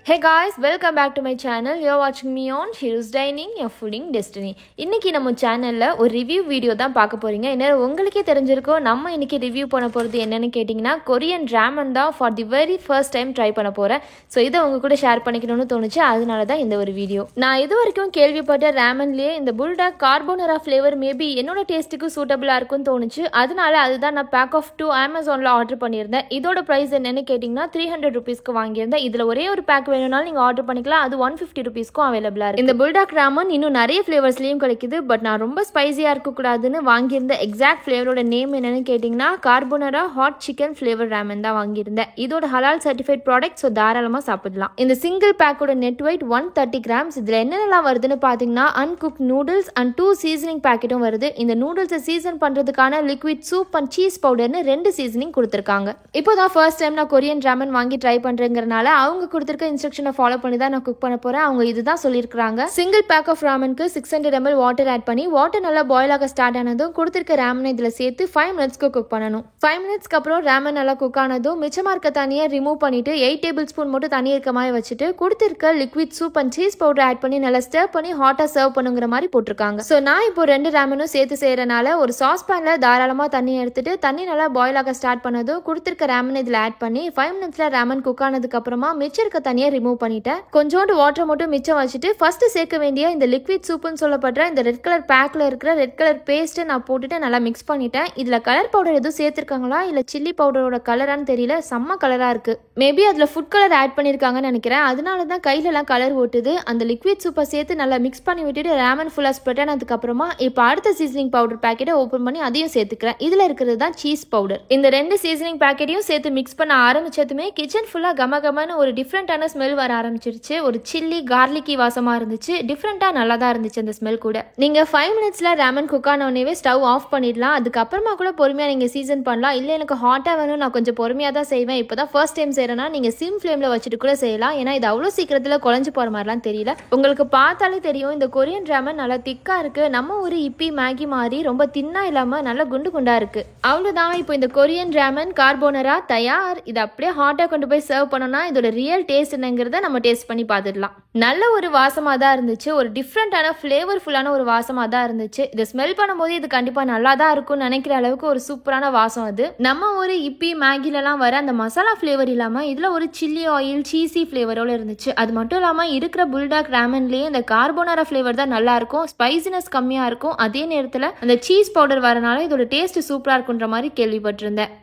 Hey guys, welcome back to my channel. You're watching me on Shiru's Dining, your fooding destiny. இன்னைக்கு நம்ம சேனல்ல ஒரு review video தான் பார்க்க போறீங்க. என்ன உங்களுக்கே தெரிஞ்சிருக்கும் நம்ம இன்னைக்கு ரிவ்யூ பண்ண போறது என்னன்னு கேட்டிங்கனா கொரியன் ராமன் தான் for the very first time try பண்ண போறேன். சோ இத உங்க கூட ஷேர் பண்ணிக்கணும்னு தோணுச்சு. அதனால தான் இந்த ஒரு வீடியோ. நான் இதுவரைக்கும் கேள்விப்பட்ட ராமன்லயே இந்த புல்டாக் கார்போனரா ஃப்ளேவர் மேபி என்னோட டேஸ்ட்டுக்கு சூட்டபிளா இருக்கும்னு தோணுச்சு. அதனால அதுதான் நான் பேக் ஆஃப் 2 Amazonல ஆர்டர் பண்ணியிருந்தேன். இதோட பிரைஸ் என்னன்னு கேட்டிங்கனா 300 ரூபீஸ்க்கு வாங்கியிருந்தேன். இதுல ஒரே ஒரு பேக் வேணும்னாலும் நீங்க ஆர்டர் பண்ணிக்கலாம். அது 150 ரூபீஸ்க்கும் அவைலபிளா இருக்கு. இந்த புல்டாக் ராமன் இன்னும் நிறைய ஃபிளேவர்ஸ்லயும் கிடைக்குது. பட் நான் ரொம்ப ஸ்பைசியா இருக்க கூடாதுன்னு வாங்கியிருந்த எக்ஸாக்ட் ஃபிளேவரோட நேம் என்னன்னு கேட்டீங்கன்னா கார்போனரா ஹாட் சிக்கன் ஃபிளேவர் ராமன் தான் வாங்கியிருந்தேன். இதோட ஹலால் சர்டிஃபைட் ப்ராடக்ட், ஸோ தாராளமா சாப்பிடலாம். இந்த சிங்கிள் பேக்கோட நெட் வெயிட் 130 கிராம்ஸ். இதுல என்னென்னலாம் வருதுன்னு பாத்தீங்கன்னா அன்குக் நூடுல்ஸ் அண்ட் 2 சீசனிங் பேக்கெட்டும் வருது. இந்த நூடுல்ஸை சீசன் பண்றதுக்கான லிக்விட் சூப் அண்ட் சீஸ் பவுடர்னு 2 சீசனிங் கொடுத்துருக்காங்க. இப்போதான் ஃபர்ஸ்ட் டைம் நான் கொரியன் ராமன் வாங்கி ட்ரை பண்றேங்கிறனால அவங்க கொடுத்துருக்க இன்ஸ்ட்ரக்ஷனை ஃபாலோ பண்ணி தான் நான் குக் பண்ண போறேன். அவங்க இதுதான் சொல்லியிருக்காங்க. சிங்கிள் பேக் ஆஃப் ராமனுக்கு 600 ml வாட்டர் ஆட் பண்ணி வாட்டர் நல்லா பாயில் ஆக ஸ்டார்ட் ஆனதும் கொடுத்திருக்க ராமனை இதுல சேர்த்து 5 மினிட்ஸ்க்கு குக் பண்ணணும். 5 மினிட்ஸ்க்கு அப்புறம் ராமன் நல்லா குக் ஆனதும் மிச்சமா இருக்க தண்ணியை ரிமூவ் பண்ணிட்டு 8 டேபிள் ஸ்பூன் மட்டும் தண்ணி இருக்க மாதிரி வச்சுட்டு கொடுத்திருக்க liquid soup and cheese powder add பண்ணி நல்லா ஸ்டர் பண்ணி ஹாட்டா சர்வ் பண்ணுங்கிற மாதிரி போட்டிருக்காங்க. சோ நான் இப்போ 2 ராமனும் சேர்த்து செய்யறதுனால ஒரு சாஸ் பேன்ல தாராளமா தண்ணி எடுத்துட்டு தண்ணி நல்லா பாயில் ஆக ஸ்டார்ட் பண்ணதும் கொடுத்திருக்க ராமன் இதுல ஆட் பண்ணி 5 மினிட்ஸ்ல ராமன் குக் ஆனதுக்கு அப்புறமா மிச்சம் இருக்க தண்ணியை ரிமூவ் பண்ணிட்டேன். கொஞ்சோண்டு வாட்டர் மட்டும் மிச்சம் வச்சுட்டு ஃபர்ஸ்ட் சேர்க்க வேண்டிய இந்த லிக்விட் சூப்னு சொல்லப்படுற இந்த ரெட் கலர் பேக்ல இருக்கிற ரெட் கலர் பேஸ்ட் நான் போட்டுட்டு நல்லா மிக்ஸ் பண்ணிட்டேன். இதுல கலர் பவுடர் எதுவும் சேர்த்திருக்காங்களா இல்ல சில்லி பவுடரோட கலரான்னு தெரியல, செம்ம கலரா இருக்கு. மேபி அதுல ஃபுட் கலர் ஆட் பண்ணிருக்காங்கன்னு நினைக்கிறேன். அதனால தான் கையில எல்லாம் கலர் ஓட்டுது. அந்த லிக்விட் சூப்பை சேர்த்து நல்லா மிக்ஸ் பண்ணி விட்டுட்டு ராமன் ஃபுல்லா ஸ்ப்ரெட் ஆனதுக்கு அப்புறமா இப்போ அடுத்த சீசனிங் பவுடர் பேக்கெட்டை ஓபன் பண்ணி அதையும் சேர்த்துக்கிறேன். இதுல இருக்கிறது தான் சீஸ் பவுடர். இந்த 2 சீசனிங் பேக்கெட்டையும் சேர்த்து மிக்ஸ் பண்ண ஆரம்பிச்சதுமே கிச்சன் ஃபுல்லா கமகமன்னு ஒரு டிஃப்ரெண்டான ஸ்மெல் வர ஆரம்பிச்சிருச்சு. ஒரு சில்லி கார்லிக்கி வாசமா இருந்துச்சு. டிஃப்ரெண்டா நல்லா தான் இருந்துச்சு அந்த ஸ்மெல் கூட. நீங்க 5 மினிட்ஸ்ல ராமன் குக் ஆன உடனே ஸ்டவ் ஆஃப் பண்ணிடலாம். அதுக்கப்புறமா கூட பொறுமையா நீங்க சீசன் பண்ணலாம். இல்ல எனக்கு ஹாட்டா வேணும், நான் கொஞ்சம் பொறுமையா தான் செய்வேன், இப்பதான் ஃபர்ஸ்ட் டைம் செய்யறேன்னா நீங்க சிம் ஃபிளேம்ல வச்சுட்டு கூட செய்யலாம். ஏன்னா இது அவ்வளவு சீக்கிரத்துல குழஞ்சு போற மாதிரிலாம் தெரியல. உங்களுக்கு பார்த்தாலே தெரியும் இந்த கொரியன் ராமன் நல்லா திக்கா இருக்கு. நம்ம ஒரு இப்பி மேகி மாதிரி ரொம்ப தின்னா இல்லாம நல்லா குண்டு குண்டா இருக்கு. அவ்வளவுதான். இப்போ இந்த கொரியன் ராமன் கார்போனரா தயார். இது அப்படியே ஹாட்டா கொண்டு போய் சர்வ் பண்ணோம்னா இதோட ரியல் டேஸ்ட் என்னங்கிறத நம்ம டேஸ்ட் பண்ணி பார்த்துடலாம். நல்ல ஒரு வாசமா தான் இருந்துச்சு. ஒரு டிஃப்ரெண்டான ஃபிளேவர்ஃபுல்லான ஒரு வாசமா தான் இருந்துச்சு. இதை ஸ்மெல் பண்ணும்போது இது கண்டிப்பா நல்லா தான் இருக்கும்னு நினைக்கிற அளவுக்கு ஒரு சூப்பரான வாசம் அது. நம்ம ஒரு இப்பி மேகிலலாம் வர அந்த மசாலா ஃபிளேவர் இல்லாம இதுல ஒரு சில்லி ஆயில் சீசி ஃபிளேவரோட இருந்துச்சு. அது மட்டும் இல்லாம இருக்கிற புல்டாக் ராமன்லயே இந்த கார்போனரா ஃபிளேவர் தான் நல்லா இருக்கும். ஸ்பைசினஸ் கம்மியா இருக்கும். அதே நேரத்துல அந்த சீஸ் பவுடர் வரனால இதோட டேஸ்ட் சூப்பரா இருக்குன்ற மாதிரி கேள்விப்பட்டிருந்தேன்.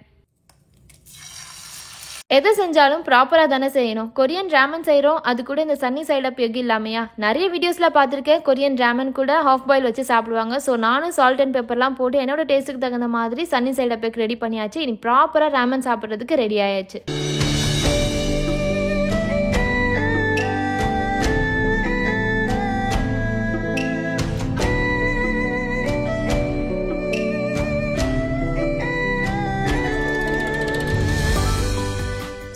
எதை செஞ்சாலும் ப்ராப்பரா தானே செய்யணும். கொரியன் ராமன் செய்யறோம், அது கூட இந்த சன்னி சைட் அப் எக் இல்லாமையா? நிறைய வீடியோஸ்ல பார்த்திருக்கேன் கொரியன் ராமன் கூட ஹாஃப் பாயில் வச்சு சாப்பிடுவாங்க. ஸோ நானும் சால்ட் அண்ட் பெப்பர்லாம் போட்டு என்னோட டேஸ்ட்டுக்கு தகுந்த மாதிரி சன்னி சைட் அப் எக் ரெடி பண்ணியாச்சு. இனி ப்ராப்பரா ராமன் சாப்பிட்றதுக்கு ரெடி ஆயாச்சு.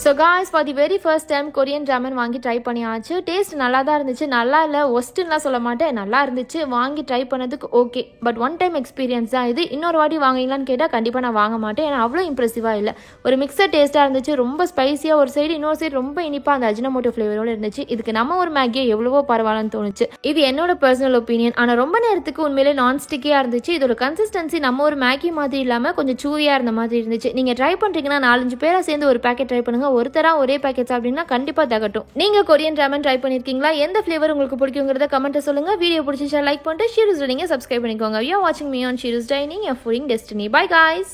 So guys, for the very first time Korean ramen வாங்கி ட்ரை பண்ணியாச்சு. டேஸ்ட் நல்லா தான் இருந்துச்சு. நல்லா இல்லை ஒஸ்ட்டுலாம் சொல்ல மாட்டேன், நல்லா இருந்துச்சு. வாங்கி ட்ரை பண்ணதுக்கு okay. But one time experience தான் இது. இன்னொரு வாட்டி வாங்கிங்களான்னு கேட்டால் கண்டிப்பாக நான் வாங்க மாட்டேன். ஏன்னா அவ்வளோ இம்ப்ரெசிவாக இல்லை. ஒரு மிக்சர் டேஸ்ட்டாக இருந்துச்சு. ரொம்ப ஸ்பைசியாக ஒரு சைடு, இன்னொரு சைடு ரொம்ப இனிப்பாக அந்த அஜினோமோட்டோ ஃப்ளேவரோடு இருந்துச்சு. இதுக்கு நம்ம ஒரு மேகியை எவ்வளவோ பரவாயில்லன்னு தோணுச்சு. இது என்னோட பர்சனல் ஒப்பீனியன். ஆனால் ரொம்ப நேரத்துக்கு உண்மையிலே நான் ஸ்டிக்கியாக இருந்துச்சு. இதோட கன்சிஸ்டன்சி நம்ம ஒரு மேகி மாதிரி இல்லாமல் கொஞ்சம் சூவியாக இருந்த மாதிரி இருந்துச்சு. நீங்கள் ட்ரை பண்ணுறீங்கன்னா 4-5 பேராக சேர்ந்து ஒரு பேக்கெட் ட்ரை பண்ணுங்க. ஒருத்தரா ஒரே பேக்கெட் அப்படின்னா கண்டிப்பா தகட்டும். நீங்க கொரியன் ராமன் ட்ரை பண்ணிருக்கீங்களா? எந்த ஃபிளேவர் உங்களுக்கு பிடிக்குங்கிறத கமெண்ட்ல சொல்லுங்க. வீடியோ பிடிச்சிச்சா லைக் பண்ணிட்டு ஷிருஸ் டைனிங் சப்ஸ்கிரைப் பண்ணிக்கோங்க. யூ ஆர் வாட்சிங் me on Shiru's dining, your fooding destiny. Bye guys.